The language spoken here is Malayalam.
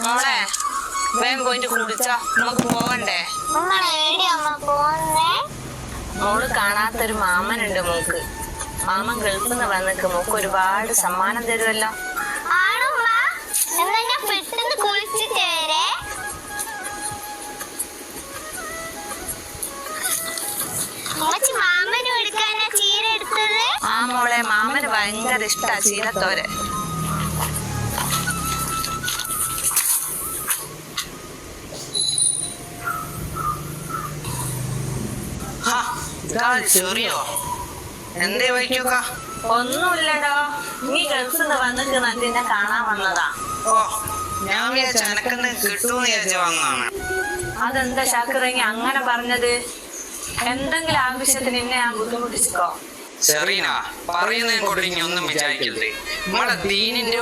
മോളെ വേഗം പോയിട്ട് കുടിച്ചോ, നമുക്ക് പോവണ്ടേ? മോള് കാണാത്തൊരു മാമനുണ്ട് മോക്ക്. മാമൻ ഗൾഫിൽ നിന്ന് വന്നിട്ട് മോക്ക് ഒരുപാട് സമ്മാനം തരുമല്ലോ. ആ മോളെ, മാമന് ഭയങ്കര ഇഷ്ടാ ചീരത്തോര്. എന്തേ വയ്ക്കുക? ഒന്നുമില്ലടോ, നീ ഗൾഫിൽ നിന്ന് വന്നിട്ട് നിന്നെ കാണാൻ വന്നതാ. ഓ, ഞാൻ വിചാരിച്ച എനക്കെന്ന് കിട്ടൂന്ന് വിചാരിച്ച വന്നാണ്. അതെന്താ ശാക്കിറങ്ങി അങ്ങനെ പറഞ്ഞത്? എന്തെങ്കിലും ആവശ്യത്തിന് എന്നെ ഞാൻ ബുദ്ധിമുട്ടിച്ചോ? സെറീന, പറയുന്നതിനെ കൊണ്ട് ഇനി ഒന്നും വിചാരിക്കരുത്. നമ്മളെ ദീനിന്റെ